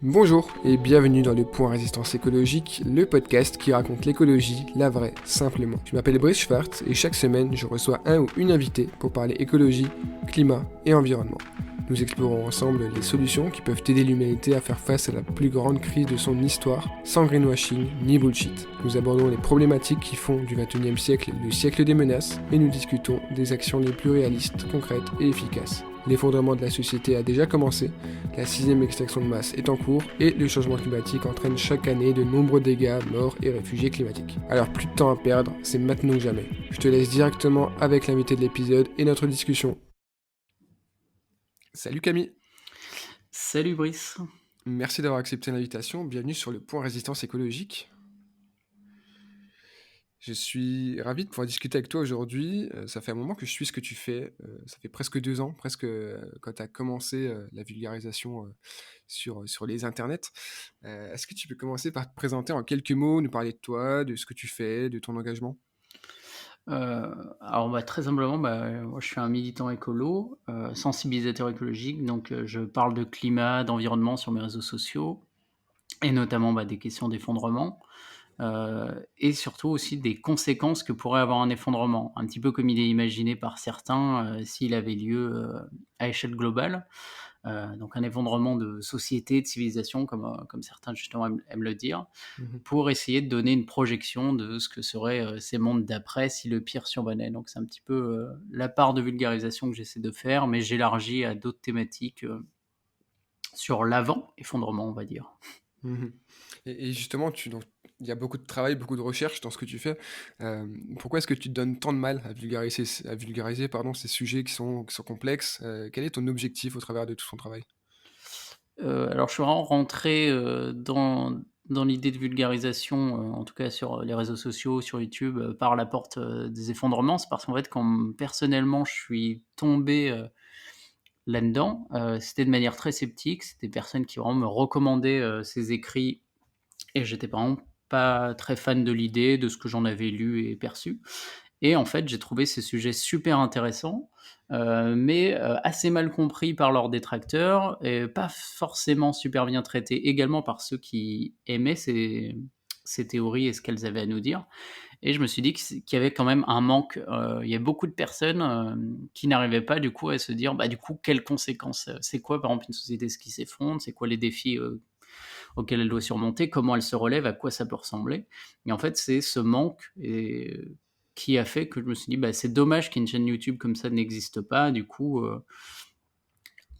Bonjour et bienvenue dans le Point Résistance écologique, le podcast qui raconte l'écologie, la vraie, simplement. Je m'appelle Brice Schwartz et chaque semaine je reçois un ou une invitée pour parler écologie, climat et environnement. Nous explorons ensemble les solutions qui peuvent aider l'humanité à faire face à la plus grande crise de son histoire, sans greenwashing ni bullshit. Nous abordons les problématiques qui font du XXIe siècle le siècle des menaces et nous discutons des actions les plus réalistes, concrètes et efficaces. L'effondrement de la société a déjà commencé, la 6e extinction de masse est en cours et le changement climatique entraîne chaque année de nombreux dégâts, morts et réfugiés climatiques. Alors plus de temps à perdre, c'est maintenant ou jamais. Je te laisse directement avec l'invité de l'épisode et notre discussion. Salut Camille. Salut Brice. Merci d'avoir accepté l'invitation, bienvenue sur le Point Résistance écologique. Je suis ravi de pouvoir discuter avec toi aujourd'hui. Ça fait un moment que je suis ce que tu fais. Ça fait presque 2 ans, presque quand tu as commencé la vulgarisation sur les internets. Est-ce que tu peux commencer par te présenter en quelques mots, nous parler de toi, de ce que tu fais, de ton engagement? Alors très humblement, moi je suis un militant écolo, sensibilisateur écologique, donc je parle de climat, d'environnement sur mes réseaux sociaux et notamment, des questions d'effondrement, et surtout aussi des conséquences que pourrait avoir un effondrement. Un petit peu comme il est imaginé par certains, s'il avait lieu, à échelle globale. Donc un effondrement de société, de civilisation comme certains justement aiment le dire. Mhm. Pour essayer de donner une projection de ce que seraient, ces mondes d'après si le pire survenait. Donc c'est un petit peu, la part de vulgarisation que j'essaie de faire, mais j'élargis à d'autres thématiques, sur l'avant-effondrement, on va dire. Mhm. Et justement, donc, il y a beaucoup de travail, beaucoup de recherche dans ce que tu fais. Euh, Pourquoi est-ce que tu te donnes tant de mal à vulgariser pardon, ces sujets qui sont complexes? Quel est ton objectif au travers de tout ton travail? Alors je suis vraiment rentré, dans l'idée de vulgarisation, en tout cas sur les réseaux sociaux, sur YouTube, par la porte, des effondrements. C'est parce qu'en fait, quand personnellement je suis tombé, là-dedans, c'était de manière très sceptique. C'était des personnes qui vraiment me recommandaient, ces écrits. Et j'étais par exemple pas très fan de l'idée, de ce que j'en avais lu et perçu. Et en fait, j'ai trouvé ces sujets super intéressants, mais assez mal compris par leurs détracteurs et pas forcément super bien traités également par ceux qui aimaient ces théories et ce qu'elles avaient à nous dire. Et je me suis dit qu'il y avait quand même un manque, il y a beaucoup de personnes, qui n'arrivaient pas du coup à se dire: du coup, quelles conséquences, c'est quoi par exemple une société qui s'effondre? C'est quoi les défis, auquel elle doit surmonter, comment elle se relève, à quoi ça peut ressembler. Et en fait, c'est ce manque qui a fait que je me suis dit, c'est dommage qu'une chaîne YouTube comme ça n'existe pas. Du coup,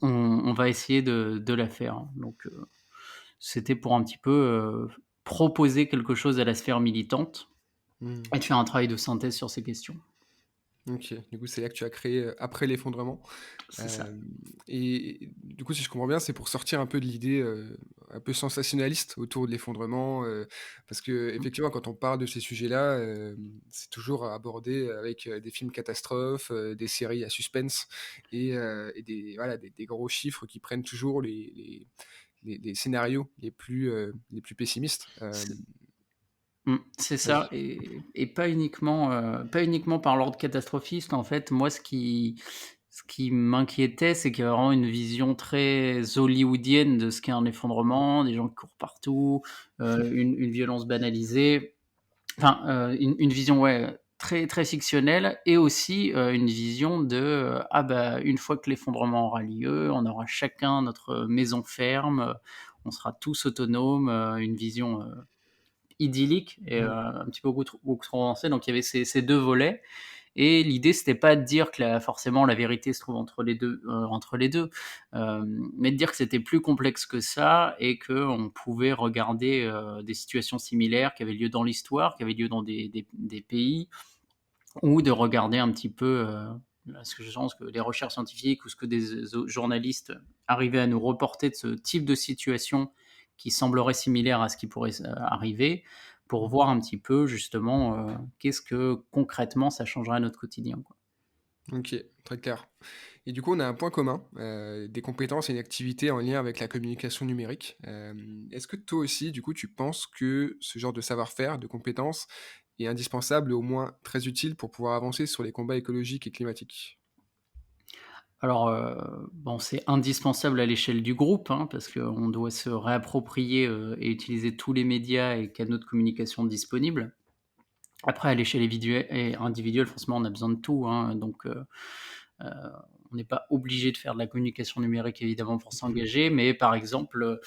on va essayer de la faire. Donc, c'était pour un petit peu proposer quelque chose à la sphère militante Mhm. et de faire un travail de synthèse sur ces questions. Ok, du coup, c'est là que tu as créé après l'effondrement. C'est ça. Euh, et du coup, si je comprends bien, c'est pour sortir un peu de l'idée un peu sensationnaliste autour de l'effondrement. Parce que, effectivement, quand on parle de ces sujets-là, c'est toujours abordé avec des films catastrophes, des séries à suspense et voilà, des gros chiffres qui prennent toujours les scénarios les plus pessimistes. C'est ça, Vas-y. et pas uniquement par l'ordre catastrophiste. En fait, moi, ce qui m'inquiétait, c'est qu'il y a vraiment une vision très hollywoodienne de ce qu'est un effondrement, des gens qui courent partout, une violence banalisée. Enfin, une vision, ouais, très, très fictionnelle, et aussi, une vision de, une fois que l'effondrement aura lieu, on aura chacun notre maison ferme, on sera tous autonomes, une vision, idyllique et Mhm. un petit peu beaucoup trop avancé. Donc il y avait ces 2 volets, et l'idée c'était pas de dire que forcément la vérité se trouve entre les 2, mais de dire que c'était plus complexe que ça et qu'on pouvait regarder, des situations similaires qui avaient lieu dans l'histoire, qui avaient lieu dans des pays, ou de regarder un petit peu, ce que je pense que les recherches scientifiques ou ce que des journalistes arrivaient à nous reporter de ce type de situation qui semblerait similaire à ce qui pourrait arriver, pour voir un petit peu justement, qu'est-ce que concrètement ça changerait à notre quotidien, quoi. Ok, très clair. Et du coup, on a un point commun, des compétences et une activité en lien avec la communication numérique. Est-ce que toi aussi, du coup, tu penses que ce genre de savoir-faire, de compétences, est indispensable, au moins très utile pour pouvoir avancer sur les combats écologiques et climatiques? Alors, bon, c'est indispensable à l'échelle du groupe, hein, parce qu'on doit se réapproprier, et utiliser tous les médias et canaux de communication disponibles. Après à l'échelle individuelle, forcément, on a besoin de tout, hein, donc heu, on n'est pas obligé de faire de la communication numérique évidemment pour Mmh. s'engager, mais par exemple,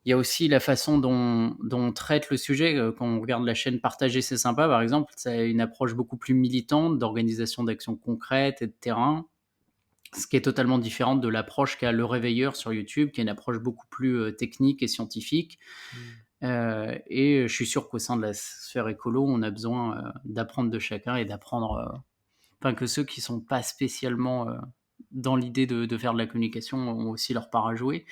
il y a aussi la façon dont on traite le sujet, quand on regarde la chaîne Partager c'est sympa par exemple, ça a une approche beaucoup plus militante d'organisation d'actions concrètes et de terrain. Ce qui est totalement différente de l'approche qu'a Le Réveilleur sur YouTube, qui est une approche beaucoup plus, technique et scientifique. Mmh. Et je suis sûr qu'au sein de la sphère écolo, on a besoin, d'apprendre de chacun et d'apprendre, enfin que ceux qui sont pas spécialement, dans l'idée de faire de la communication ont aussi leur part à jouer.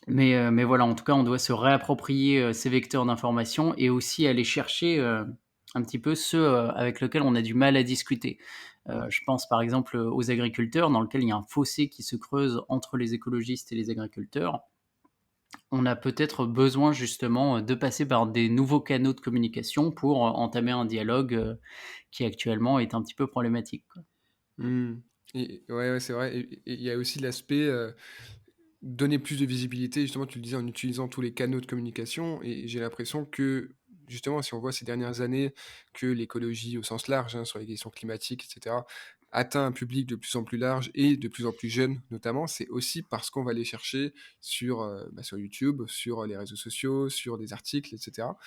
Mais voilà, en tout cas, on doit se réapproprier, ces vecteurs d'information et aussi aller chercher, un petit peu ceux, avec lesquels on a du mal à discuter. Ouais. Je pense par exemple, aux agriculteurs dans lequel il y a un fossé qui se creuse entre les écologistes et les agriculteurs. On a peut-être besoin justement, de passer par des nouveaux canaux de communication pour, entamer un dialogue, qui actuellement est un petit peu problématique, quoi. Mmh. Et ouais, ouais, c'est vrai et il y a aussi l'aspect, donner plus de visibilité, justement, tu le disais, en utilisant tous les canaux de communication et j'ai l'impression que, justement, si on voit ces dernières années que l'écologie au sens large, hein, sur les questions climatiques et cetera, atteint un public de plus en plus large et de plus en plus jeune notamment, c'est aussi parce qu'on va les chercher sur, sur YouTube, sur les réseaux sociaux, sur des articles et cetera.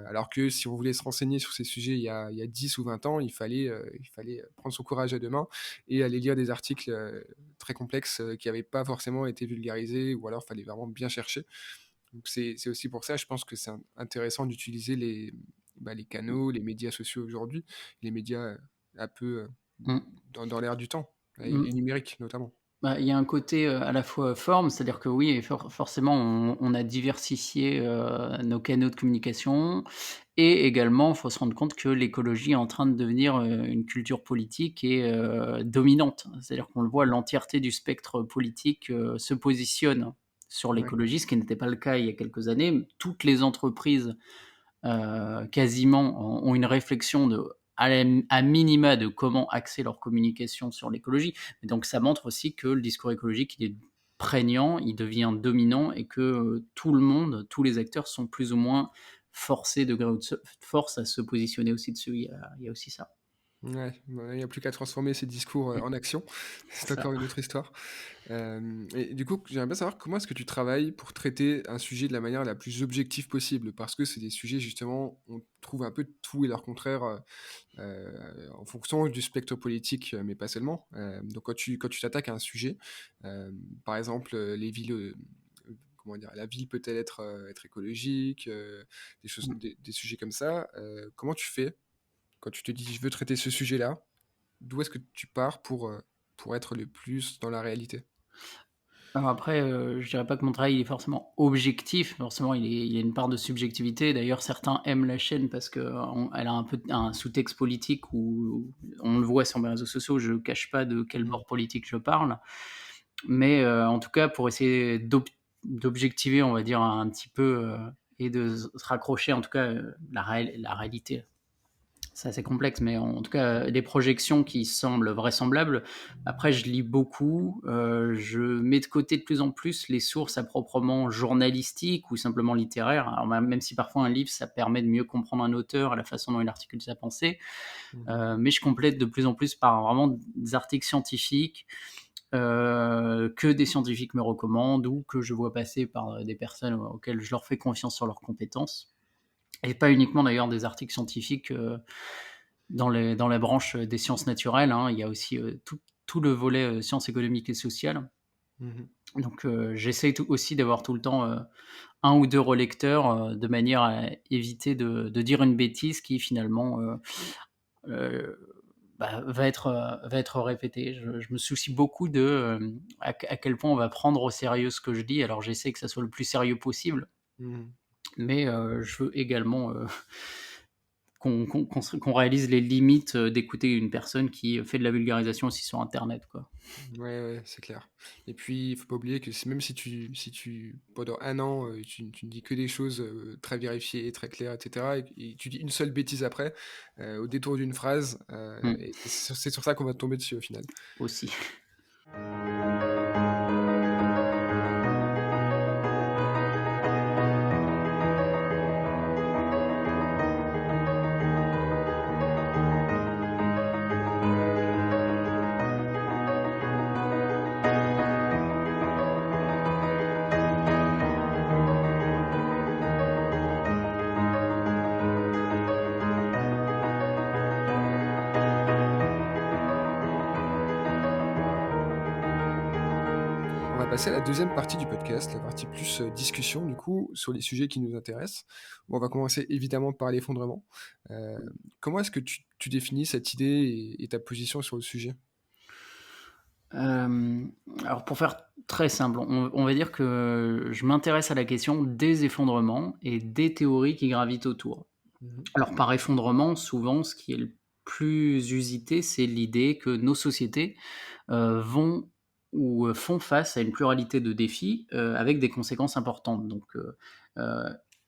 Alors que si on voulait se renseigner sur ces sujets il y a 10 ou 20 ans, il fallait prendre son courage à 2 mains et aller lire des articles, très complexes, qui n'avaient pas forcément été vulgarisés ou alors fallait vraiment bien chercher. Donc c'est aussi pour ça, je pense que c'est intéressant d'utiliser les canaux, les médias sociaux aujourd'hui, les médias, un peu, Mmh. dans l'air du temps et Mmh. numériques notamment. Bah, il y a un côté, à la fois forme, c'est-à-dire que oui, forcément on a diversifié, nos canaux de communication et également, il faut se rendre compte que l'écologie est en train de devenir, une culture politique et dominante. C'est-à-dire qu'on le voit, l'entièreté du spectre politique, se positionne sur Ouais. l'écologie, ce qui n'était pas le cas il y a quelques années. Toutes les entreprises quasiment ont une réflexion à minima de comment axer leur communication sur l'écologie. Et donc ça montre aussi que le discours écologique, il est prégnant, il devient dominant et que tout le monde, tous les acteurs sont plus ou moins forcés de gré ou de force à se positionner aussi dessus. Il y a aussi ça. Ouais, bah, il n'y a plus qu'à transformer ces discours, Mm, en action. c'est C'est ça. encore une autre histoire. Et du coup, j'aimerais bien savoir comment est-ce que tu travailles pour traiter un sujet de la manière la plus objective possible? Parce que c'est des sujets justement, on trouve un peu de tout et leur contraire, en fonction du spectre politique, mais pas seulement. Donc quand tu t'attaques à un sujet, par exemple, les villes, comment dire? La ville peut-elle être écologique, Mm. des sujets comme ça, comment tu fais quand tu te dis: «Je veux traiter ce sujet-là», d'où est-ce que tu pars pour être le plus dans la réalité? Alors après, je dirais pas que mon travail il est forcément objectif, forcément il y a une part de subjectivité. D'ailleurs certains aiment la chaîne parce qu'elle a un peu un sous-texte politique où on le voit sur mes réseaux sociaux, je cache pas de quel Mmh. bord politique je parle. Mais, en tout cas pour essayer d'objectiver on va dire un petit peu, et de se raccrocher en tout cas, la réalité. C'est assez complexe, mais en tout cas, des projections qui semblent vraisemblables. Après, je lis beaucoup, je mets de côté de plus en plus les sources à proprement journalistiques ou simplement littéraires. Alors même si parfois un livre, ça permet de mieux comprendre un auteur, à la façon dont il articule sa pensée, Mmh. mais je complète de plus en plus par vraiment des articles scientifiques, que des scientifiques me recommandent ou que je vois passer par, des personnes auxquelles je leur fais confiance sur leurs compétences et pas uniquement d'ailleurs des articles scientifiques, dans la branche, des sciences naturelles, hein, il y a aussi, tout le volet, sciences économiques et sociales. Mmh. Donc, j'essaye aussi d'avoir tout le temps, 1 ou 2 relecteurs, de manière à éviter de dire une bêtise qui finalement, heu, va être répétée. Je me soucie beaucoup de, à quel point on va prendre au sérieux ce que je dis. Alors j'essaie que ça soit le plus sérieux possible, Mmh. mais, je veux également, qu'on réalise les limites d'écouter une personne qui fait de la vulgarisation aussi sur Internet, quoi. Ouais, ouais, c'est clair. Et puis, il faut pas oublier que même si tu pendant un an, tu ne dis que des choses, très vérifiées, très claires, et cetera, et tu dis une seule bêtise après, au détour d'une phrase, Mm, et c'est sur ça qu'on va tomber dessus au final. aussi. On va passer à la deuxième partie du podcast, la partie plus, discussion du coup, sur les sujets qui nous intéressent. Bon, on va commencer évidemment par l'effondrement. Heu, Comment est-ce que tu définis cette idée et ta position sur le sujet? Hem, alors pour faire très simple, on va dire que je m'intéresse à la question des effondrements et des théories qui gravitent autour. Mmh. Alors par effondrement, souvent, ce qui est le plus usité, c'est l'idée que nos sociétés, vont ou font face à une pluralité de défis, avec des conséquences importantes. Donc,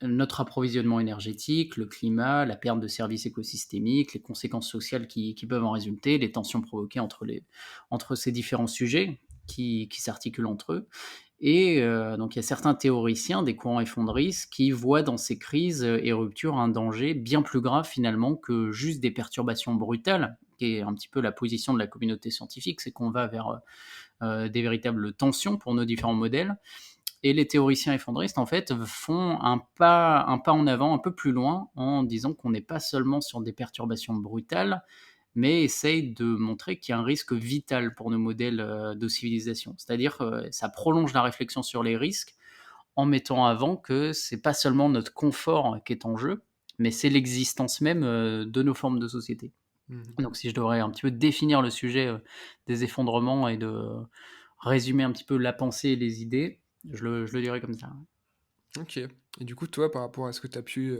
notre approvisionnement énergétique, le climat, la perte de services écosystémiques, les conséquences sociales qui peuvent en résulter, les tensions provoquées entre ces différents sujets qui s'articulent entre eux. Et donc il y a certains théoriciens des courants effondristes qui voient dans ces crises, et ruptures un danger bien plus grave finalement que juste des perturbations brutales, qui est un petit peu la position de la communauté scientifique, c'est qu'on va vers, des véritables tensions pour nos différents modèles. Et les théoriciens effondristes, en fait, font un pas en avant, un peu plus loin, en disant qu'on n'est pas seulement sur des perturbations brutales, mais essayent de montrer qu'il y a un risque vital pour nos modèles de civilisation. C'est-à-dire que ça prolonge la réflexion sur les risques en mettant avant que c'est pas seulement notre confort qui est en jeu, mais c'est l'existence même de nos formes de société. Mmh. Donc si je devrais un petit peu définir le sujet des effondrements et de résumer un petit peu la pensée et les idées, je le dirais comme ça. OK. Et du coup, toi, par rapport à ce que tu as pu,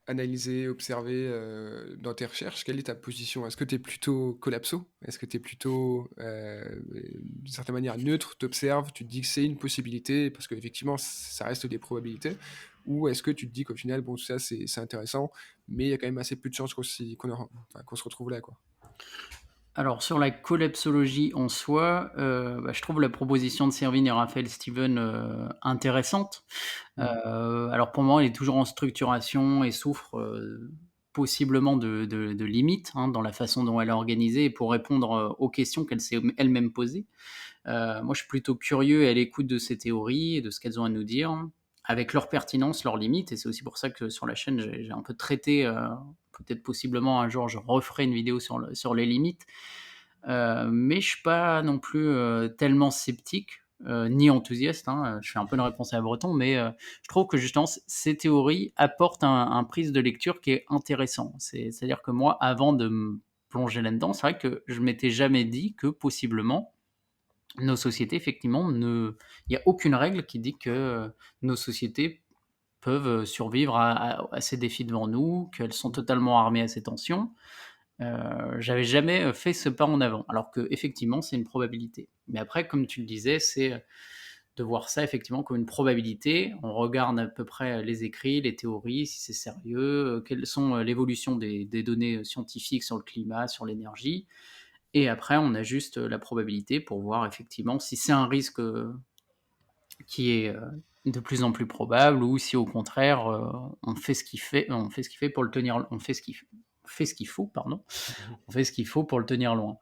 analyser, observer, dans tes recherches, quelle est ta position? Est-ce que tu es plutôt collapso? Est-ce que tu es plutôt, d'une certaine manière neutre, tu observes, tu te dis que c'est une possibilité parce qu'effectivement ça reste des probabilités? Ou est-ce que tu te dis qu'au final, bon, tout ça c'est intéressant, mais il y a quand même assez peu de chances qu'on se retrouve là, quoi? Alors sur la collapsologie en soi, bah, je trouve la proposition de Servine et Raphaël Steven, intéressante. Mmh. Alors pour moi, elle est toujours en structuration et souffre, possiblement de limites, hein, dans la façon dont elle est organisée et pour répondre, aux questions qu'elle s'est elle-même posées. Moi, je suis plutôt curieux et à l'écoute de ces théories et de ce qu'elles ont à nous dire, avec leur pertinence, leurs limites et c'est aussi pour ça que sur la chaîne, j'ai un peu traité, peut-être possiblement un jour, je referai une vidéo sur les limites. Mais je suis pas non plus, tellement sceptique, ni enthousiaste, hein, je fais un peu une réponse à la breton, mais je trouve que justement ces théories apportent un prise de lecture qui est intéressant. C'est-à-dire que moi, avant de me plonger là-dedans, c'est vrai que je m'étais jamais dit que possiblement nos sociétés effectivement ne il y a aucune règle qui dit que, nos sociétés peuvent, survivre à ces défis devant nous, qu'elles sont totalement armées à ces tensions. J'avais jamais, fait ce pas en avant, alors qu'effectivement, c'est une probabilité. Mais après, comme tu le disais, c'est, de voir ça effectivement comme une probabilité. On regarde à peu près, les écrits, les théories, si c'est sérieux, quelles sont, l'évolution des données, scientifiques sur le climat, sur l'énergie et après on ajuste, la probabilité pour voir effectivement si c'est un risque, qui est, de plus en plus probable ou si au contraire, on fait ce qu'il fait pour le tenir on fait ce qu'il faut, pardon, Mmh. on fait ce qu'il faut pour le tenir loin.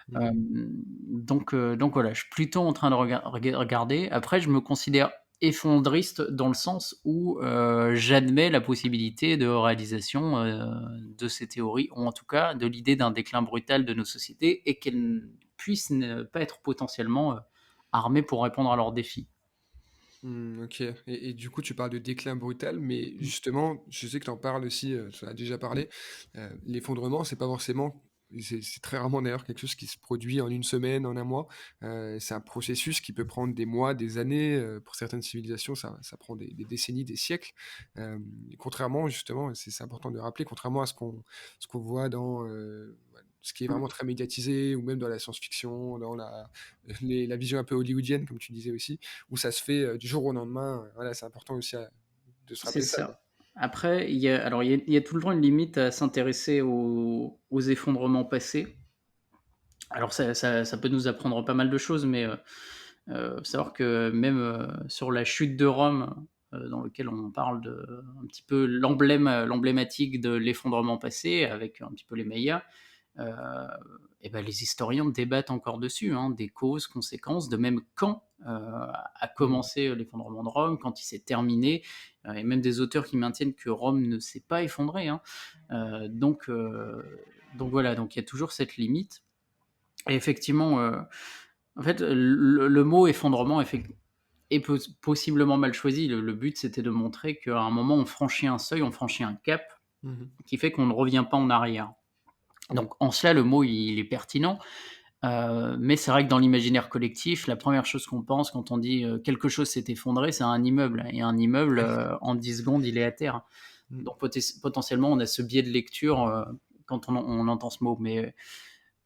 Mmh. Donc voilà, je suis plutôt en train de regarder. Après, je me considère effondriste dans le sens où, j'admets la possibilité de réalisation, de ces théories ou en tout cas de l'idée d'un déclin brutal de nos sociétés et qu'elles puissent ne pas être potentiellement, armées pour répondre à leurs défis. Mmh, OK, et du coup, tu parles de déclin brutal, mais justement, je sais que tu en parles aussi, tu en as déjà parlé, l'effondrement, c'est pas forcément C'est très rarement d'ailleurs quelque chose qui se produit en une semaine, en un mois. C'est un processus qui peut prendre des mois, des années. Pour certaines civilisations, ça prend des décennies, des siècles. Contrairement justement, c'est important de rappeler, contrairement à ce qu'on voit dans ce qui est Mmh. vraiment très médiatisé, ou même dans la science-fiction, dans la vision un peu hollywoodienne, comme tu disais aussi, où ça se fait du jour au lendemain. Voilà, c'est important aussi de se C'est rappeler ça, quoi. ça. Après, il y a tout le temps une limite à s'intéresser aux effondrements passés. Alors ça peut nous apprendre pas mal de choses, mais faut savoir que même, sur la chute de Rome, dans lequel on parle de un petit peu l'emblématique de l'effondrement passé avec un petit peu les Mayas, heu et ben les historiens débattent encore dessus, hein, des causes, conséquences, de même quand, a Mmh. commencé l'effondrement de Rome, quand il s'est terminé, et même des auteurs qui maintiennent que Rome ne s'est pas effondrée, hein. Donc voilà, donc il y a toujours cette limite et effectivement, en fait, le mot effondrement est possiblement mal choisi. Le but, c'était de montrer qu'à un moment, on franchit un seuil, on franchit un cap Mmh. qui fait qu'on ne revient pas en arrière. Donc en cela, le mot, il est pertinent, mais c'est vrai que dans l'imaginaire collectif, la première chose qu'on pense quand on dit, quelque chose s'est effondré, c'est un immeuble et un immeuble, en 10 secondes, il est à terre. Mmh. Donc potentiellement, on a ce biais de lecture, quand on entend ce mot, mais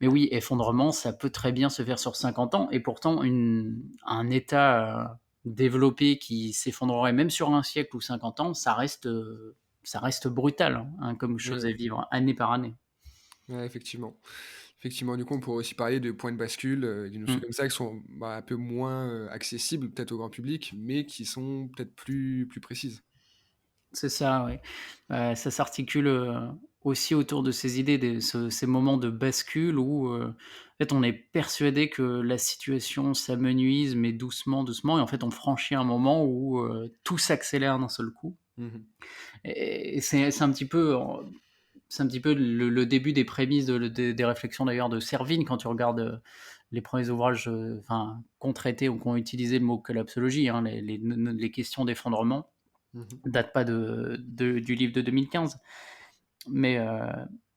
oui, effondrement, ça peut très bien se faire sur 50 ans et pourtant un État, développé qui s'effondrerait même sur un siècle ou 50 ans, ça reste brutal, hein, comme chose Ouais. à vivre année par année. Ouais, effectivement. Effectivement, du coup, on pourrait aussi parler de points de bascule, des notions Mmh. comme ça qui sont, un peu moins, accessibles peut-être au grand public, mais qui sont peut-être plus précises. C'est ça, oui. Ça s'articule, aussi autour de ces idées, ces moments de bascule où, en fait, on est persuadé que la situation s'amenuise, mais doucement, doucement et en fait, on franchit un moment où, tout s'accélère d'un seul coup Mmh. et c'est un petit peu le début des prémices des réflexions d'ailleurs de Servigne quand tu regardes, les premiers ouvrages, enfin, qu'ont traité ou qu'ont utilisé le mot collapsologie, hein, les questions d'effondrement Mmh. datent pas du livre de 2015. Mais,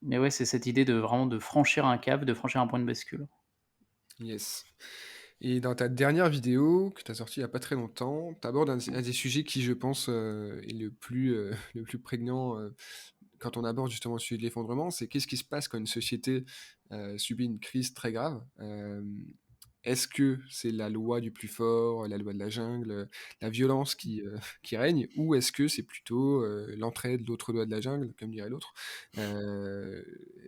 mais ouais, c'est cette idée de vraiment de franchir un cap, de franchir un point de bascule. Yes. Et dans ta dernière vidéo, que tu as sortie il y a pas très longtemps, tu abordes un des sujets qui, je pense, est le plus prégnant, quand on aborde justement le sujet de l'effondrement, c'est qu'est-ce qui se passe quand une société, subit une crise très grave? Est-ce que c'est la loi du plus fort, la loi de la jungle, la violence qui règne? Ou est-ce que c'est plutôt, l'entraide, l'autre loi de la jungle, comme dirait l'autre? Heu,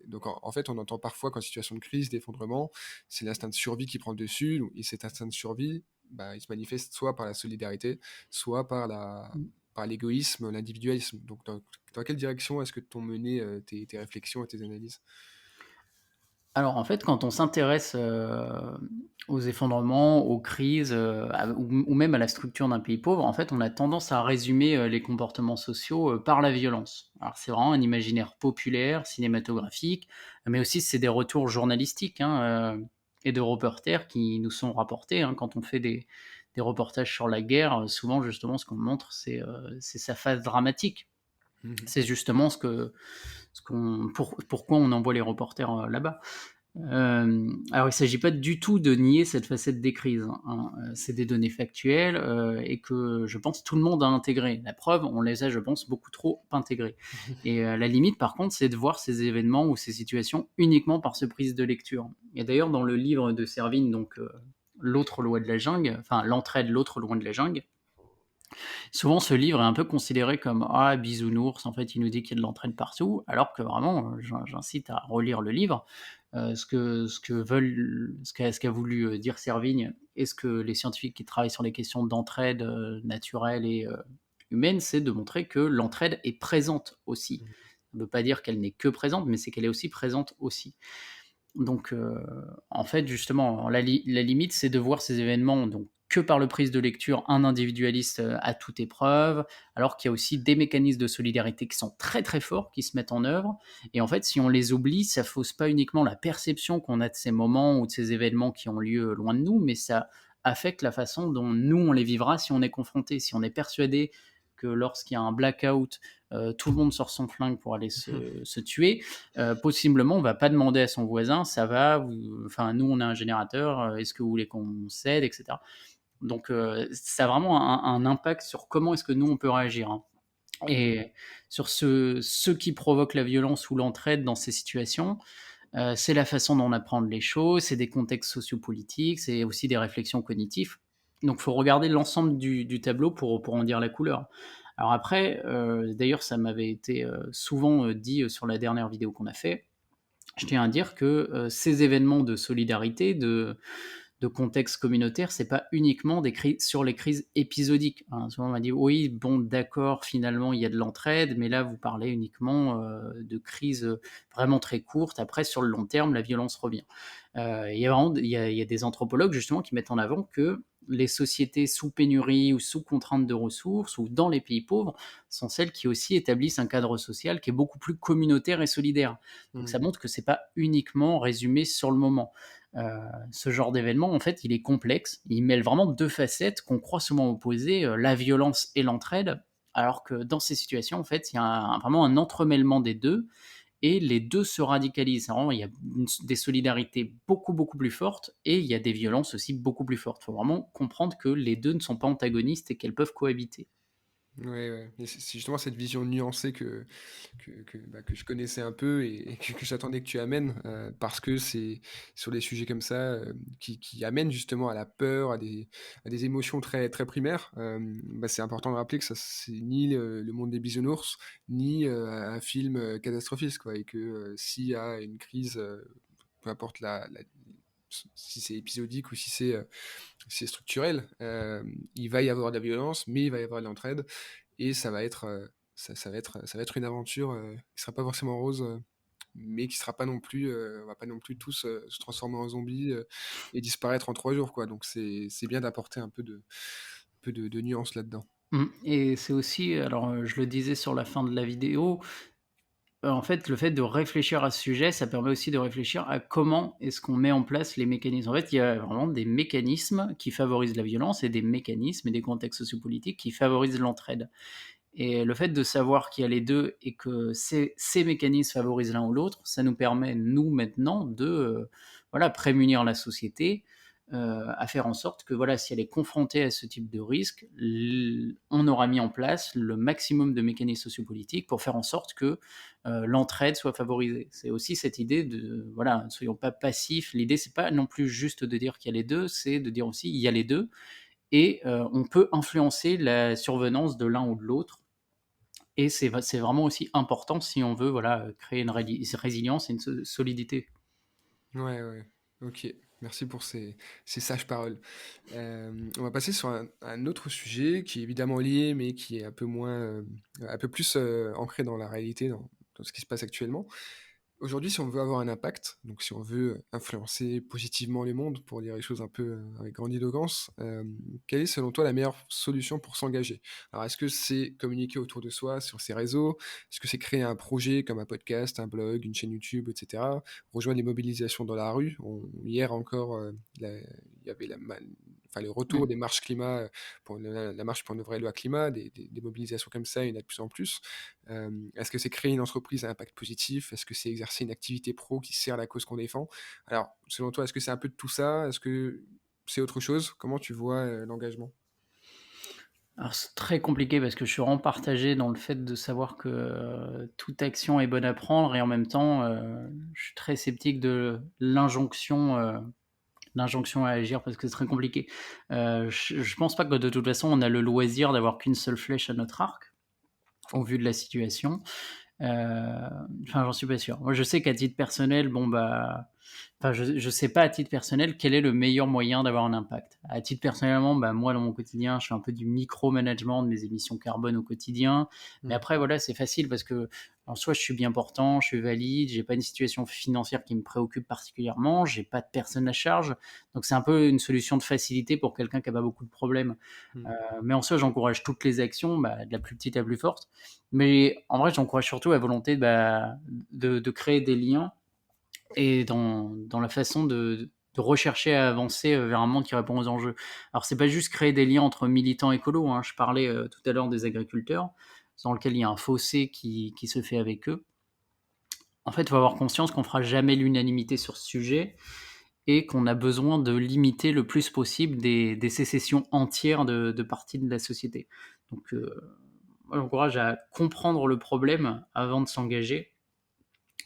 donc en fait, on entend parfois qu'en situation de crise, d'effondrement, c'est l'instinct de survie qui prend le dessus, et cet instinct de survie, il se manifeste soit par la solidarité, soit par l'égoïsme, l'individualisme. Donc dans quelle direction est-ce que t'ont mené, tes réflexions et tes analyses? Alors en fait, quand on s'intéresse, aux effondrements, aux crises, ou même à la structure d'un pays pauvre, en fait, on a tendance à résumer, les comportements sociaux, par la violence. Alors c'est vraiment un imaginaire populaire, cinématographique, mais aussi c'est des retours journalistiques, hein, et de reporters qui nous sont rapportés, hein. Quand on fait des reportages sur la guerre, souvent justement ce qu'on montre c'est sa phase dramatique. Mmh. C'est justement pourquoi on envoie les reporters, là-bas. Alors il ne s'agit pas du tout de nier cette facette des crises, hein, c'est des données factuelles, et que je pense tout le monde a intégrées. La preuve, on les a, je pense, beaucoup trop intégrées et la limite par contre, c'est de voir ces événements ou ces situations uniquement par ce prise de lecture et d'ailleurs dans le livre de Servigne donc L'autre loi de la jungle, enfin L'entraide, l'autre loi de la jungle, souvent, ce livre est un peu considéré comme ah bisounours. En fait, il nous dit qu'il y a de l'entraide partout, alors que vraiment, j'incite à relire le livre. Ce qu'a voulu dire Servigne et ce que les scientifiques qui travaillent sur les questions d'entraide naturelle et humaine, c'est de montrer que l'entraide est présente aussi. Mmh. Ça ne veut pas dire qu'elle n'est que présente, mais c'est qu'elle est aussi présente aussi. Donc, en fait, justement, la limite, c'est de voir ces événements donc que par le prise de lecture, un individualiste, à toute épreuve, alors qu'il y a aussi des mécanismes de solidarité qui sont très, très forts, qui se mettent en œuvre et en fait, si on les oublie, ça fausse pas uniquement la perception qu'on a de ces moments ou de ces événements qui ont lieu loin de nous, mais ça affecte la façon dont nous, on les vivra si on est confronté. Si on est persuadé que lorsqu'il y a un blackout, tout le monde sort son flingue pour aller se tuer. Possiblement, on va pas demander à son voisin, ça va, enfin, nous, on a un générateur, est-ce que vous voulez qu'on s'aide, etc. Donc, ça a vraiment un impact sur comment est-ce que nous, on peut réagir, hein. Et sur ce qui provoque la violence ou l'entraide dans ces situations, c'est la façon dont on apprend les choses, c'est des contextes sociopolitiques, c'est aussi des réflexions cognitives. Donc il faut regarder l'ensemble du tableau pour en dire la couleur. Alors après, d'ailleurs ça m'avait été, souvent, dit, sur la dernière vidéo qu'on a fait. Je tiens à dire que, ces événements de solidarité, de contexte communautaire, c'est pas uniquement des crises sur les crises épisodiques, hein. Souvent on m'a dit: «Oui, bon d'accord, finalement il y a de l'entraide, mais là vous parlez uniquement, de crises, vraiment très courtes. Après sur le long terme, la violence revient». Il y a vraiment il y a des anthropologues justement qui mettent en avant que les sociétés sous pénurie ou sous contrainte de ressources ou dans les pays pauvres sont celles qui aussi établissent un cadre social qui est beaucoup plus communautaire et solidaire. Donc ça Mmh. montre que c'est pas uniquement résumé sur le moment. Heu, Ce genre d'événement, en fait, il est complexe. Il mêle vraiment 2 facettes qu'on croit souvent opposées, la violence et l'entraide, alors que dans ces situations, en fait, il y a vraiment un entremêlement des 2 et les 2 se radicalisent. Vraiment, il y a des solidarités beaucoup, beaucoup plus fortes et il y a des violences aussi beaucoup plus fortes. Il faut vraiment comprendre que les 2 ne sont pas antagonistes et qu'elles peuvent cohabiter. Ouais, ouais, et c'est justement cette vision nuancée que je connaissais un peu et que j'attendais que tu amènes, parce que c'est sur des sujets comme ça, qui amènent justement à la peur, à des émotions très très primaires, bah, c'est important de rappeler que ça c'est ni le monde des bisounours, ni, un film, catastrophiste quoi et que, s'il y a une crise, peu importe la si c'est épisodique ou si c'est structurel, il va y avoir de la violence, mais il va y avoir de l'entraide et ça va être une aventure, qui sera pas forcément rose, mais qui sera pas non plus, on va pas non plus tous, se transformer en zombies, et disparaître en 3 jours, quoi. Donc c'est bien d'apporter un peu de nuance là-dedans. Et c'est aussi, alors, je le disais sur la fin de la vidéo, en fait, le fait de réfléchir à ce sujet, ça permet aussi de réfléchir à comment est-ce qu'on met en place les mécanismes. En fait, il y a vraiment des mécanismes qui favorisent la violence et des mécanismes et des contextes sociopolitiques qui favorisent l'entraide. Et le fait de savoir qu'il y a les 2 et que ces mécanismes favorisent l'un ou l'autre, ça nous permet, nous, maintenant, de, voilà, prémunir la société, à faire en sorte que, voilà, si elle est confrontée à ce type de risque, on aura mis en place le maximum de mécanismes sociopolitiques pour faire en sorte que, l'entraide soit favorisée. C'est aussi cette idée de, voilà, ne soyons pas passifs. L'idée, c'est pas non plus juste de dire qu'il y a les 2, c'est de dire aussi: «Il y a les 2 et on peut influencer la survenance de l'un ou de l'autre» et c'est vraiment aussi important si on veut, voilà, créer une résilience et une solidité. Ouais, ouais. OK. Merci pour ces sages paroles. On va passer sur un autre sujet qui est évidemment lié, mais qui est un peu moins, un peu plus, ancré dans la réalité, dans ce qui se passe actuellement. Aujourd'hui, si on veut avoir un impact, donc si on veut influencer positivement le monde, pour dire les choses un peu, avec grandiloquence, quelle est selon toi la meilleure solution pour s'engager? Alors est-ce que c'est communiquer autour de soi sur ses réseaux? Est-ce que c'est créer un projet comme un podcast, un blog, une chaîne YouTube et cetera? Rejoindre les mobilisations dans la rue? Hier encore, il y avait le retour Mmh. des marches climat, pour la marche pour une vraie loi climat, des mobilisations comme ça, il y en a de plus en plus. Est-ce que c'est créer une entreprise à impact positif? Est-ce que c'est exercer une activité pro qui sert la cause qu'on défend? Alors, selon toi, est-ce que c'est un peu de tout ça? Est-ce que c'est autre chose? Comment tu vois, l'engagement? Alors c'est très compliqué parce que je suis vraiment partagé dans le fait de savoir que, toute action est bonne à prendre et en même temps, je suis très sceptique de l'injonction à agir parce que c'est très compliqué. Je pense pas que de toute façon on a le loisir d'avoir qu'une seule flèche à notre arc, au vu de la situation. Heu, enfin, j'en suis pas sûr. Moi, je sais qu'à titre personnel, bon, bah, enfin, je sais pas à titre personnel quel est le meilleur moyen d'avoir un impact. À titre personnellement, bah, moi, dans mon quotidien, je fais un peu du micro-management de mes émissions carbone au quotidien. Mais Mmh. après, voilà, c'est facile parce que, en soi, je suis bien portant, je suis valide, j'ai pas une situation financière qui me préoccupe particulièrement, j'ai pas de personne à charge. Donc c'est un peu une solution de facilité pour quelqu'un qui a pas beaucoup de problèmes. Mmh. Mais en soi, j'encourage toutes les actions, bah, de la plus petite à la plus forte. Mais en vrai, j'encourage surtout la volonté, bah, de créer des liens et dans la façon de rechercher à avancer vers un monde qui répond aux enjeux. Alors, c'est pas juste créer des liens entre militants écolos, hein. Je parlais tout à l'heure des agriculteurs, dans lequel il y a un fossé qui se fait avec eux. En fait, il faut avoir conscience qu'on fera jamais l'unanimité sur ce sujet et qu'on a besoin de limiter le plus possible des sécessions entières de parties de la société. Donc, moi, j'encourage à comprendre le problème avant de s'engager.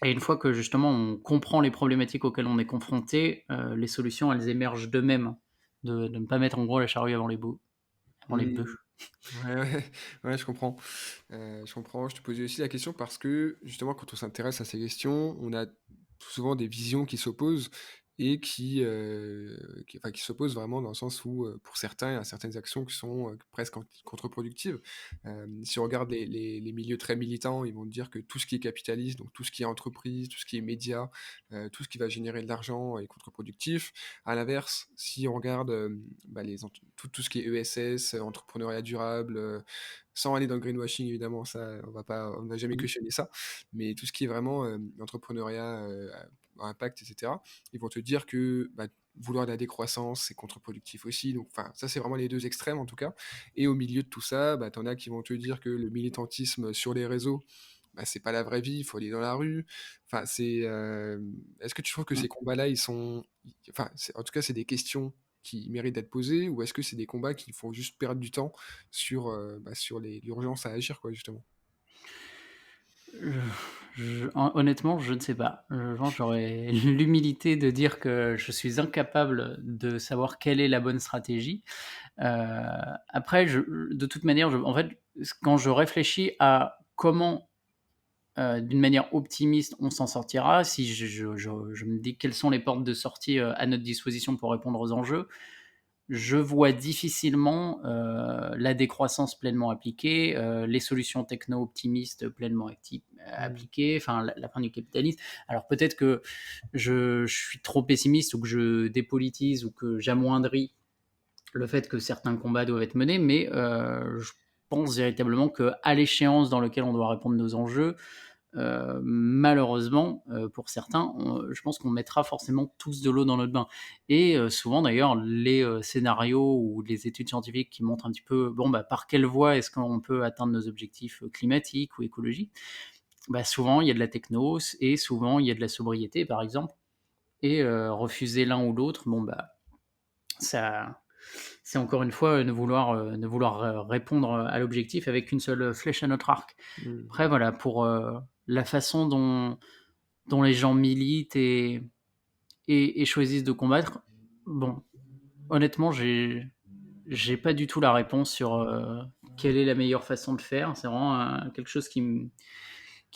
Et une fois que justement on comprend les problématiques auxquelles on est confronté, les solutions elles émergent d'eux-mêmes. De ne pas mettre en gros la charrue avant les Mmh. bœufs. Ouais, ouais, ouais, je comprends. Je comprends. Je te posais aussi la question parce que, justement, quand on s'intéresse à ces questions, on a souvent des visions qui s'opposent et qui s'opposent vraiment dans le sens où, pour certains, il y a certaines actions qui sont, presque contre-productives. Si on regarde les milieux très militants, ils vont te dire que tout ce qui est capitaliste, donc tout ce qui est entreprise, tout ce qui est média, tout ce qui va générer de l'argent est contre-productif. À l'inverse, si on regarde, les ent tout ce qui est ESS, entrepreneuriat durable, sans aller dans le greenwashing évidemment, ça on va jamais Mmh. questionner ça, mais tout ce qui est vraiment, entrepreneuriat, à impact et cetera, ils vont te dire que, vouloir de la décroissance, c'est contre-productif aussi, donc enfin, ça c'est vraiment les 2 extrêmes en tout cas, et au milieu de tout ça, tu en as qui vont te dire que le militantisme sur les réseaux, c'est pas la vraie vie, il faut aller dans la rue. Enfin, est-ce que tu trouves que Mmh. ces combats-là, enfin, en tout cas, c'est des questions qui méritent d'être posées, ou est-ce que c'est des combats qui font juste perdre du temps sur l'urgence à agir, quoi, justement? Je honnêtement, je ne sais pas. Je pense j'aurais l'humilité de dire que je suis incapable de savoir quelle est la bonne stratégie. Heu, Après de toute manière, en fait, quand je réfléchis à comment d'une manière optimiste, on s'en sortira. Si je me dis quelles sont les portes de sortie à notre disposition pour répondre aux enjeux, je vois difficilement la décroissance pleinement appliquée, les solutions techno-optimistes pleinement Mmh. appliquées, enfin la fin du capitalisme. Alors peut-être que je suis trop pessimiste ou que je dépolitise ou que j'amoindris le fait que certains combats doivent être menés, mais je pense véritablement qu'à l'échéance dans laquelle on doit répondre à nos enjeux, malheureusement, pour certains, je pense qu'on mettra forcément tous de l'eau dans notre bain. Et souvent d'ailleurs, les scénarios ou les études scientifiques qui montrent un petit peu, bon, par quelle voie est-ce qu'on peut atteindre nos objectifs climatiques ou écologiques, souvent il y a de la techno et souvent il y a de la sobriété, par exemple. Et refuser l'un ou l'autre, ça, c'est encore une fois ne vouloir répondre à l'objectif avec une seule flèche à notre arc. Mmh. Après, voilà, pour la façon dont les gens militent et choisissent de combattre, bon, honnêtement, j'ai pas du tout la réponse sur quelle est la meilleure façon de faire. C'est vraiment quelque chose qui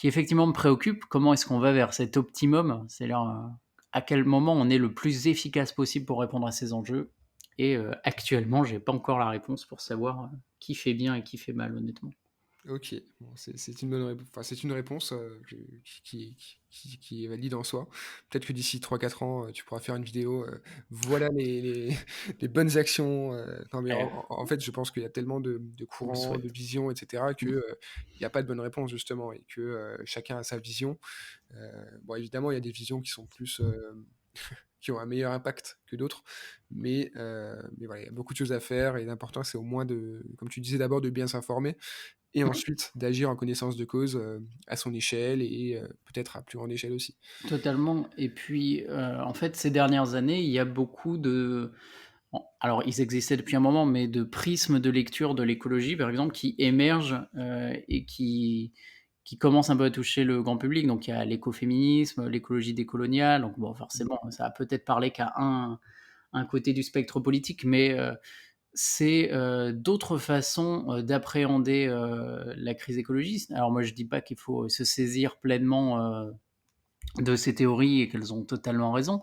effectivement me préoccupe. Comment est-ce qu'on va vers cet optimum? C'est-à-dire à quel moment on est le plus efficace possible pour répondre à ces enjeux? Et actuellement, j'ai pas encore la réponse pour savoir qui fait bien et qui fait mal, honnêtement. OK, bon, c'est une bonne enfin, c'est une réponse, qui est valide en soi. Peut-être que d'ici 3 4 ans, tu pourras faire une vidéo, voilà les bonnes actions, non, mais Euh, en fait, je pense qu'il y a tellement de on le courants, de souhaite. visions et cetera que, Mm. il y a pas de bonne réponse justement, et que, chacun a sa vision. Bon, évidemment, il y a des visions qui sont plus, qui ont un meilleur impact que d'autres, mais voilà, il y a beaucoup de choses à faire, et l'important, c'est au moins comme tu disais, d'abord de bien s'informer, et ensuite d'agir en connaissance de cause, à son échelle, et peut-être à plus grande échelle aussi. Totalement. Et puis, en fait, ces dernières années, il y a beaucoup alors ils existaient depuis un moment, mais de prismes de lecture de l'écologie, par exemple, qui émergent et qui commencent un peu à toucher le grand public. Donc il y a l'écoféminisme, l'écologie décoloniale. Donc bon, Mmh. forcément, ça a peut-être parlé qu'à un côté du spectre politique, mais c'est d'autres façons d'appréhender la crise écologiste. Alors moi, je dis pas qu'il faut se saisir pleinement de ces théories et qu'elles ont totalement raison,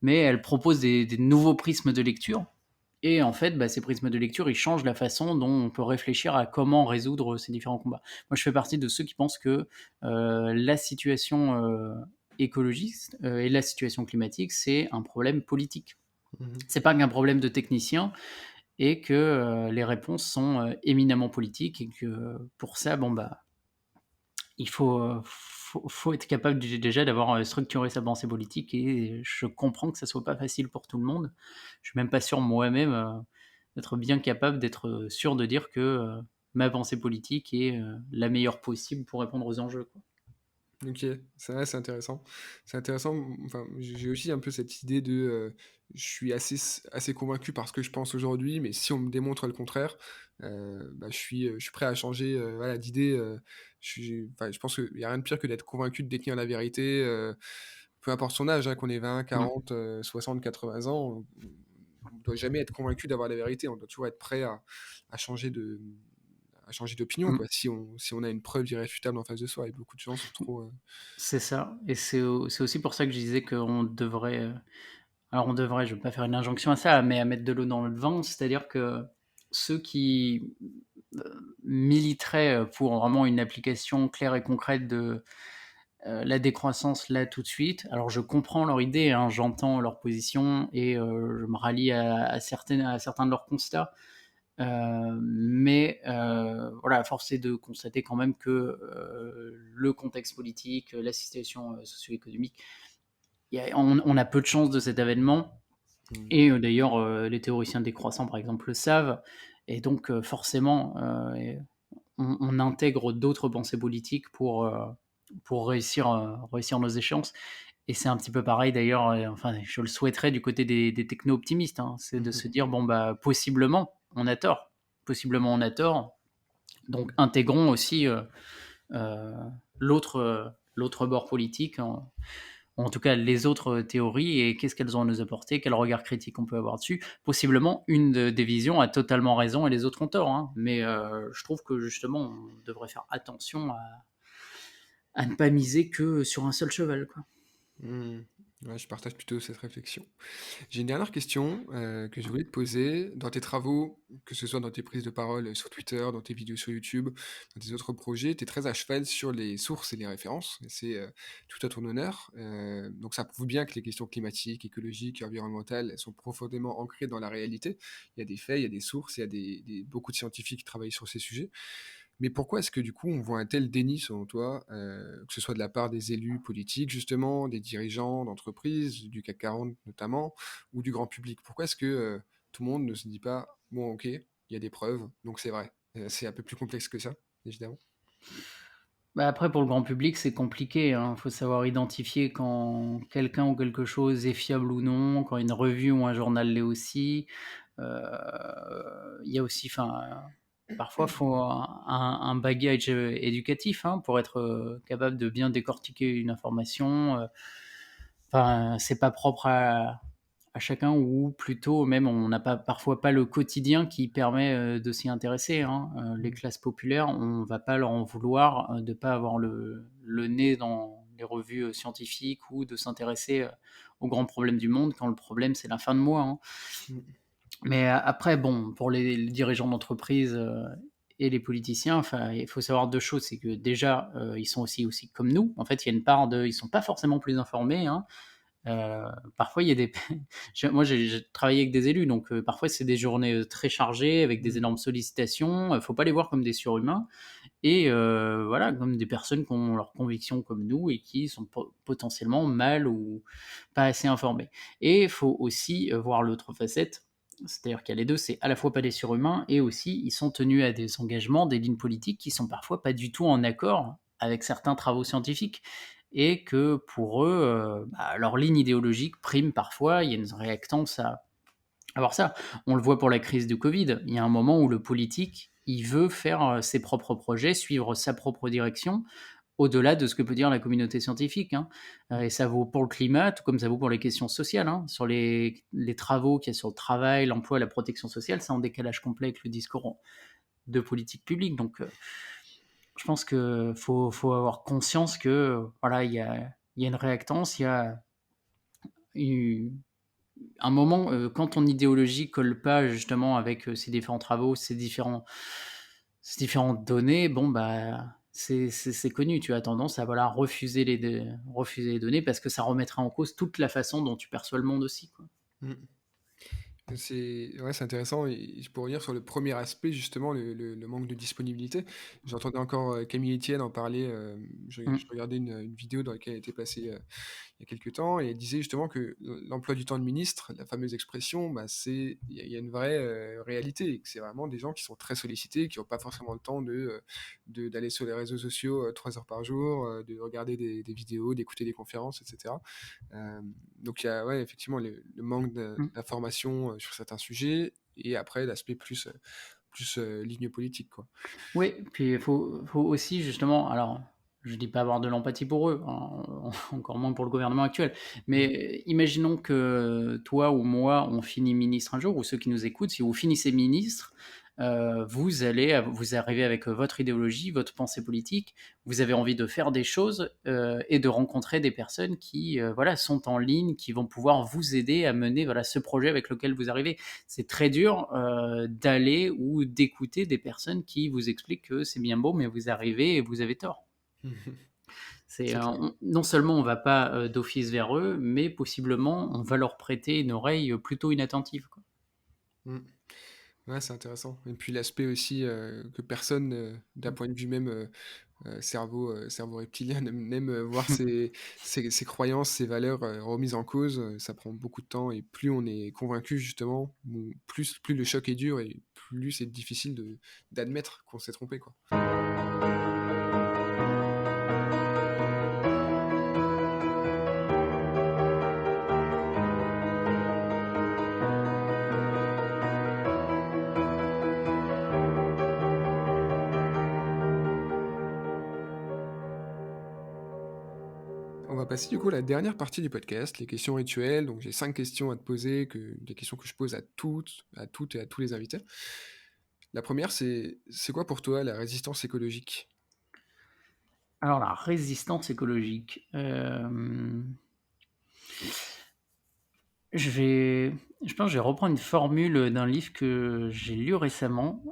mais elles proposent des nouveaux prismes de lecture. Et en fait, ces prismes de lecture, ils changent la façon dont on peut réfléchir à comment résoudre ces différents combats. Moi, je fais partie de ceux qui pensent que la situation écologiste et la situation climatique, c'est un problème politique. Mmh. C'est pas qu'un problème de technicien, et que les réponses sont éminemment politiques, et que pour ça, il faut être capable déjà d'avoir structuré sa pensée politique, et je comprends que ça soit pas facile pour tout le monde. Je suis même pas sûr moi-même d'être bien capable, d'être sûr de dire que ma pensée politique est la meilleure possible pour répondre aux enjeux, quoi. OK, c'est vrai, c'est intéressant. C'est intéressant, enfin, j'ai aussi un peu cette idée de, je suis assez convaincu par ce que je pense aujourd'hui, mais si on me démontre le contraire, bah, je suis prêt à changer, voilà, d'idée, enfin, je pense qu'il y a rien de pire que d'être convaincu de détenir la vérité, peu importe son âge, hein, qu'on ait 20, Mmh. 40, 60, 80 ans, on ne doit jamais être convaincu d'avoir la vérité. On doit toujours être prêt à changer à changer d'opinion, Mmh. quoi, si on a une preuve irréfutable en face de soi et beaucoup de gens sont trop, C'est ça, et c'est aussi pour ça que je disais qu'on devrait, alors on devrait, je ne veux pas faire une injonction à ça, mais à mettre de l'eau dans le vin. C'est-à-dire que ceux qui, militeraient, pour vraiment une application claire et concrète de, la décroissance là tout de suite, alors je comprends leur idée, hein, j'entends leur position, et je me rallie à certains de leurs constats. Mais voilà, force est de constater quand même que, le contexte politique, la situation, socio-économique, on a peu de chance de cet avènement, mmh. et d'ailleurs, les théoriciens décroissants, par exemple, le savent, et donc forcément, et on intègre d'autres pensées politiques pour réussir nos échéances, et c'est un petit peu pareil d'ailleurs, enfin, je le souhaiterais du côté des techno-optimistes, hein. C'est de Mmh. se dire: «Bon, bah, possiblement on a tort, donc intégrons aussi, heu, l'autre, l'autre bord politique, en tout cas les autres théories, et qu'est-ce qu'elles ont à nous apporter, quel regard critique on peut avoir dessus. Possiblement, une des visions a totalement raison et les autres ont tort, hein, mais je trouve que justement, on devrait faire attention à ne pas miser que sur un seul cheval, quoi. Mmh. Ouais, je partage plutôt cette réflexion. J'ai une dernière question, que je voulais te poser. Dans tes travaux, que ce soit dans tes prises de parole, sur Twitter, dans tes vidéos sur YouTube, dans tes autres projets, tu es très à cheval sur les sources et les références et c'est, tout à ton honneur. Donc ça prouve bien que les questions climatiques, écologiques, environnementales, elles sont profondément ancrées dans la réalité. Il y a des faits, il y a des sources, il y a beaucoup de scientifiques qui travaillent sur ces sujets. Mais pourquoi est-ce que du coup on voit un tel déni selon toi, que ce soit de la part des élus politiques justement, des dirigeants d'entreprises, du CAC 40 notamment, ou du grand public? Pourquoi est-ce que, tout le monde ne se dit pas: «Bon OK, il y a des preuves, donc c'est vrai»? C'est un peu plus complexe que ça, évidemment. Bah, après pour le grand public, c'est compliqué, hein. Faut savoir identifier quand quelqu'un ou quelque chose est fiable ou non, quand une revue ou un journal l'est aussi. Il y a aussi, enfin, parfois faut un bagage, éducatif, hein, pour être, capable de bien décortiquer une information, enfin, c'est pas propre à chacun, ou plutôt même on n'a pas parfois pas le quotidien qui permet, de s'y intéresser, hein. Les Mmh. classes populaires, on va pas leur en vouloir, de pas avoir le nez dans les revues, scientifiques, ou de s'intéresser, aux grands problèmes du monde quand le problème c'est la fin de mois, hein. Mmh. Mais après bon, pour les dirigeants d'entreprise, et les politiciens, enfin, il faut savoir 2 choses, c'est que déjà, ils sont aussi comme nous. En fait, il y a une part de ils sont pas forcément plus informés, hein. Heu, Parfois il y a des moi j'ai travaillé avec des élus, donc parfois c'est des journées, très chargées avec des Mmh. énormes sollicitations, faut pas les voir comme des surhumains, et voilà, comme des personnes qui ont leurs convictions comme nous et qui sont potentiellement mal ou pas assez informées. Et il faut aussi, voir l'autre facette, c'est-à-dire qu'il y a les 2, c'est à la fois pas des surhumains, et aussi ils sont tenus à des engagements, des lignes politiques qui sont parfois pas du tout en accord avec certains travaux scientifiques, et que pour eux, bah, leur ligne idéologique prime parfois. Il y a une réactance à avoir ça. On le voit pour la crise du Covid. Il y a un moment où le politique, il veut faire, ses propres projets, suivre sa propre direction, au-delà de ce que peut dire la communauté scientifique, hein. Et ça vaut pour le climat, tout comme ça vaut pour les questions sociales, hein. Sur les travaux qu'il y a sur le travail, l'emploi, la protection sociale, c'est en décalage complet avec le discours de politique publique. Donc, je pense que faut avoir conscience que, voilà, il y a une réactance, il y a eu un moment, quand ton idéologie colle pas justement avec, ces différents travaux, ces différentes données, bon, bah, c'est connu. Tu as tendance à, voilà, refuser les données parce que ça remettrait en cause toute la façon dont tu perçois le monde aussi, quoi. Mmh. C'est intéressant et pour revenir sur le premier aspect justement, le manque de disponibilité. J'entendais encore, Camille Etienne en parler, je Mmh. regardais une vidéo dans laquelle elle était passée, il y a quelque temps et elle disait justement que l'emploi du temps de ministre, la fameuse expression, bah, il y a une vraie, réalité et que c'est vraiment des gens qui sont très sollicités, qui ont pas forcément le temps d'aller sur les réseaux sociaux, 3 heures par jour, de regarder des vidéos, d'écouter des conférences et cetera. Donc il y a ouais, effectivement le manque Mmh. d'informations, sur certains sujets et après l'aspect plus, ligne politique, quoi. Oui, puis il faut aussi justement, alors je dis pas avoir de l'empathie pour eux, encore moins pour le gouvernement actuel, Mmh. mais imaginons que toi ou moi, on finit ministre un jour, ou ceux qui nous écoutent, si vous finissez ministre, vous arrivez avec, votre idéologie, votre pensée politique, vous avez envie de faire des choses, et de rencontrer des personnes qui, voilà, sont en ligne, qui vont pouvoir vous aider à mener, voilà, ce projet avec lequel vous arrivez. C'est très dur d'aller ou d'écouter des personnes qui vous expliquent que c'est bien beau, mais vous arrivez et vous avez tort. C'est clair. Non seulement on va pas d'office vers eux, mais possiblement on va leur prêter une oreille plutôt inattentive, quoi. Mmh. Ouais, c'est intéressant et puis l'aspect aussi, que personne, d'un point de vue même, cerveau reptilien n'aime, voir ses croyances, ses valeurs, remises en cause, ça prend beaucoup de temps et plus on est convaincu justement, plus le choc est dur et plus c'est difficile d'admettre qu'on s'est trompé, quoi. On va passer du coup à la dernière partie du podcast, les questions rituelles. Donc j'ai 5 questions à te poser, des questions que je pose à toutes et à tous les invités. La première, c'est quoi pour toi la résistance écologique? Alors la résistance écologique, je vais je pense que je vais reprendre une formule d'un livre que j'ai lu récemment,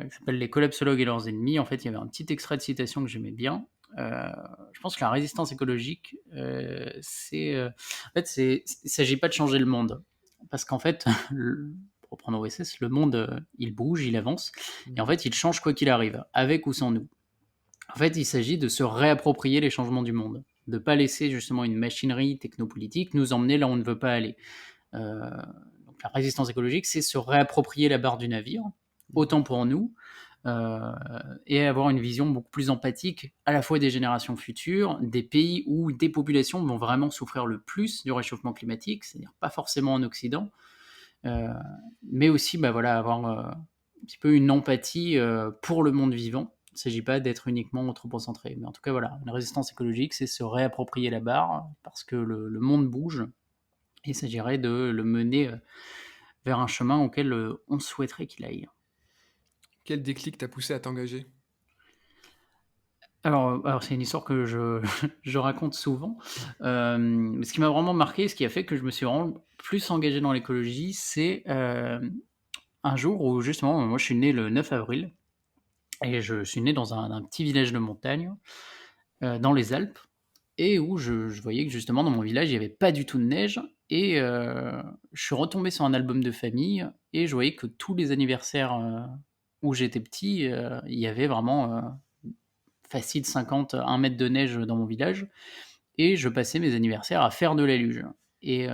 qui s'appelle «Les collapsologues et leurs ennemis». En fait, il y avait un petit extrait de citation que j'aimais bien. Heu, je pense que la résistance écologique, il s'agit pas de changer le monde. Parce qu'en fait, pour reprendre OSS, le monde, il bouge, il avance et en Mmh. fait, il change quoi qu'il arrive, avec ou sans nous. En fait, il s'agit de se réapproprier les changements du monde, de pas laisser justement une machinerie technopolitique nous emmener là où on ne veut pas aller. Heu, donc la résistance écologique, c'est se réapproprier la barre du navire, Mmh. autant pour nous, heu et avoir une vision beaucoup plus empathique, à la fois des générations futures, des pays où des populations vont vraiment souffrir le plus du réchauffement climatique, c'est-à-dire pas forcément en Occident, heu, mais aussi, bah, voilà, avoir, un petit peu une empathie, pour le monde vivant. Il ne s'agit pas d'être uniquement anthropocentré, mais en tout cas, voilà, une résistance écologique, c'est se réapproprier la barre parce que le monde bouge et il s'agirait de le mener, vers un chemin auquel, on souhaiterait qu'il aille. Quel déclic t'a poussé à t'engager? Alors c'est une histoire que je je raconte souvent, mais ce qui m'a vraiment marqué, ce qui a fait que je me suis vraiment plus engagé dans l'écologie, c'est, un jour où justement, moi je suis né le 9 avril et je suis né dans un petit village de montagne, dans les Alpes et où je voyais que justement dans mon village, il y avait pas du tout de neige et je suis retombé sur un album de famille et je voyais que tous les anniversaires, où j'étais petit, il y avait vraiment, facile 50, 1 mètre de neige dans mon village et je passais mes anniversaires à faire de la luge et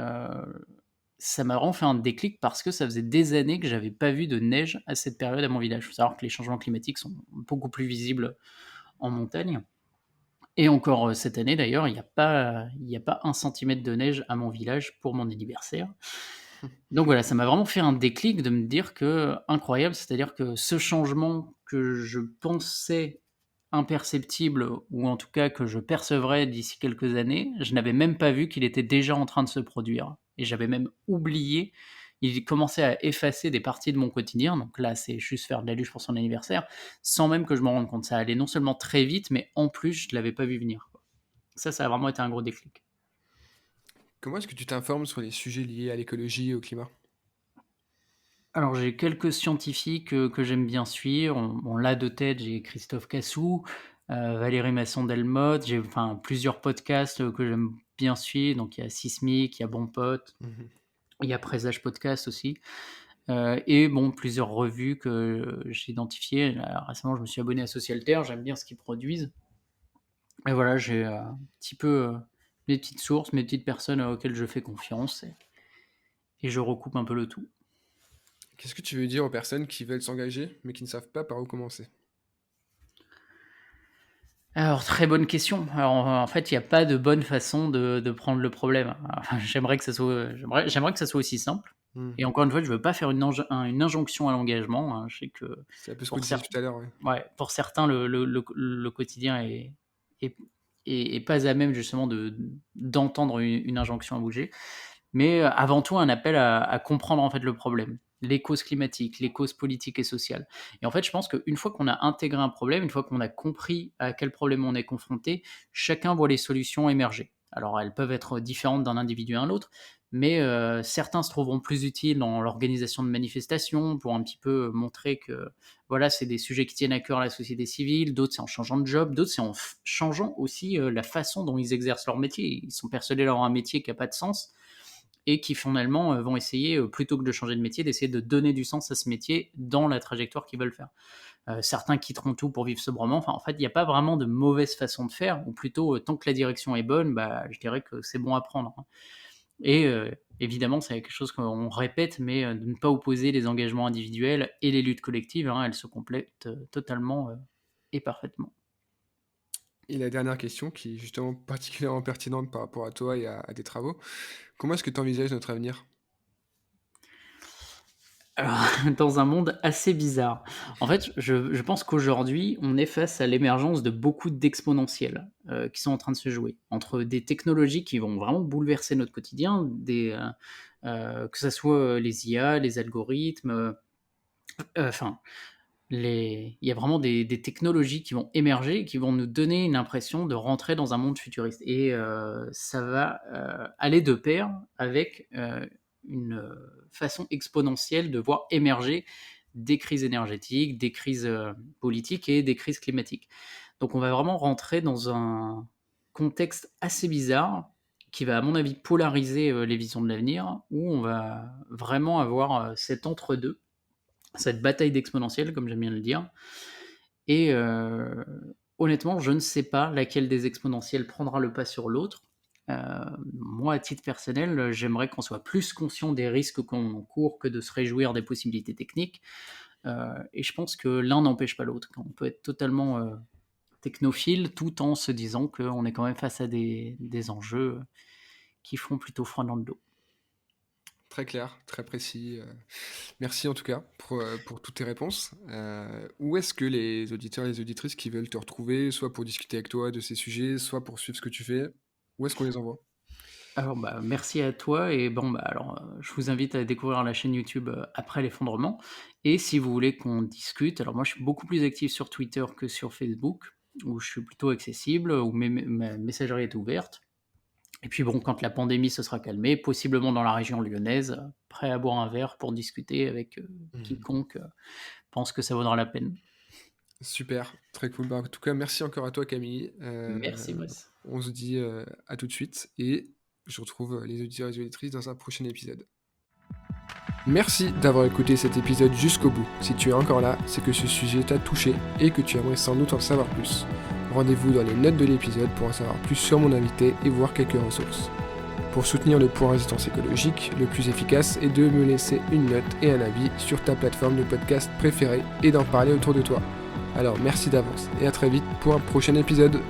ça m'a vraiment fait un déclic parce que ça faisait des années que j'avais pas vu de neige à cette période à mon village. Il faut savoir que les changements climatiques sont beaucoup plus visibles en montagne et encore, cette année d'ailleurs, il y a pas 1 centimètre de neige à mon village pour mon anniversaire. Donc voilà, ça m'a vraiment fait un déclic de me dire que incroyable, c'est-à-dire que ce changement que je pensais imperceptible ou en tout cas que je percevrais d'ici quelques années, je n'avais même pas vu qu'il était déjà en train de se produire et j'avais même oublié. Il commençait à effacer des parties de mon quotidien, donc là, c'est juste faire de la luge pour son anniversaire, sans même que je m'en rende compte. Ça allait non seulement très vite, mais en plus, je ne l'avais pas vu venir, quoi. Ça a vraiment été un gros déclic. Comment est-ce que tu t'informes sur les sujets liés à l'écologie et au climat? Alors j'ai quelques scientifiques, que j'aime bien suivre. Bon là de tête, j'ai Christophe Cassou, Valérie Masson-Delmotte, j'ai enfin plusieurs podcasts, que j'aime bien suivre. Donc il y a Sismic, il y a Bon Pote, Mmh. Il y a Présage Podcast aussi. Et bon, plusieurs revues que j'ai identifiées. Là, récemment, je me suis abonné à Socialter, j'aime bien ce qu'ils produisent. Et voilà, j'ai un petit peu mes petites sources, mes petites personnes auxquelles je fais confiance, et je recoupe un peu le tout. Qu'est-ce que tu veux dire aux personnes qui veulent s'engager, mais qui ne savent pas par où commencer? Alors, très bonne question. Alors, en fait, il n'y a pas de bonne façon de prendre le problème. Enfin, j'aimerais que ça soit aussi simple. Hmm. Et encore une fois, je ne veux pas faire une injonction à l'engagement, hein. Je sais que C'est un peu ce qu'on pour, disait tout à l'heure, ouais. ouais, pour certains, le quotidien est, est pas à même justement d'entendre une injonction à bouger. Mais avant tout, un appel à comprendre en fait le problème, les causes climatiques, les causes politiques et sociales. Et en fait, je pense qu'une fois qu'on a intégré un problème, une fois qu'on a compris à quel problème on est confronté, chacun voit les solutions émerger. Alors, elles peuvent être différentes d'un individu à un autre, mais certains se trouveront plus utiles dans l'organisation de manifestations pour un petit peu montrer que voilà, c'est des sujets qui tiennent à cœur à la société civile. D'autres, c'est en changeant de job. D'autres, c'est en changeant aussi la façon dont ils exercent leur métier. Ils sont persuadés d'avoir un métier qui n'a pas de sens et qui finalement vont essayer, plutôt que de changer de métier, d'essayer de donner du sens à ce métier dans la trajectoire qu'ils veulent faire. Certains quitteront tout pour vivre sobrement. Enfin, en fait, il n'y a pas vraiment de mauvaise façon de faire, ou plutôt, tant que la direction est bonne, bah, je dirais que c'est bon à prendre, hein. Et évidemment, c'est quelque chose qu'on répète, mais de ne pas opposer les engagements individuels et les luttes collectives, hein, elles se complètent totalement et parfaitement. Et la dernière question, qui est justement particulièrement pertinente par rapport à toi et à tes travaux, comment est-ce que tu envisages notre avenir? Alors, dans un monde assez bizarre. En fait, je pense qu'aujourd'hui, on est face à l'émergence de beaucoup d'exponentiels qui sont en train de se jouer. Entre des technologies qui vont vraiment bouleverser notre quotidien, que ce soit les IA, les algorithmes, enfin, il y a vraiment des technologies qui vont émerger et qui vont nous donner une impression de rentrer dans un monde futuriste. Et ça va aller de pair avec une façon exponentielle de voir émerger des crises énergétiques, des crises politiques et des crises climatiques. Donc on va vraiment rentrer dans un contexte assez bizarre qui va, à mon avis, polariser les visions de l'avenir, où on va vraiment avoir cet entre-deux, cette bataille d'exponentielle, comme j'aime bien le dire. Et honnêtement, je ne sais pas laquelle des exponentielles prendra le pas sur l'autre. Moi, à titre personnel, j'aimerais qu'on soit plus conscient des risques qu'on encourt que de se réjouir des possibilités techniques. Et je pense que l'un n'empêche pas l'autre. On peut être totalement technophile tout en se disant qu'on est quand même face à des enjeux qui font plutôt froid dans le dos. Très clair, très précis. Merci en tout cas pour toutes tes réponses. Où est-ce que les auditeurs et les auditrices qui veulent te retrouver, soit pour discuter avec toi de ces sujets, soit pour suivre ce que tu fais, où est-ce qu'on les envoie? Alors, bah, merci à toi et bon, bah, alors, je vous invite à découvrir la chaîne YouTube, Après l'effondrement, et si vous voulez qu'on discute, alors moi je suis beaucoup plus actif sur Twitter que sur Facebook, où je suis plutôt accessible, où ma messagerie est ouverte, et puis bon, quand la pandémie se sera calmée, possiblement dans la région lyonnaise, prêt à boire un verre pour discuter avec quiconque pense que ça vaudra la peine. Super, très cool. Bah, en tout cas, merci encore à toi Camille. Merci Brice. On se dit à tout de suite et je retrouve les auditeurs et les auditrices dans un prochain épisode. Merci d'avoir écouté cet épisode jusqu'au bout. Si tu es encore là, c'est que ce sujet t'a touché et que tu aimerais sans doute en savoir plus. Rendez-vous dans les notes de l'épisode pour en savoir plus sur mon invité et voir quelques ressources. Pour soutenir le point résistance écologique, le plus efficace est de me laisser une note et un avis sur ta plateforme de podcast préférée et d'en parler autour de toi. Alors merci d'avance et à très vite pour un prochain épisode.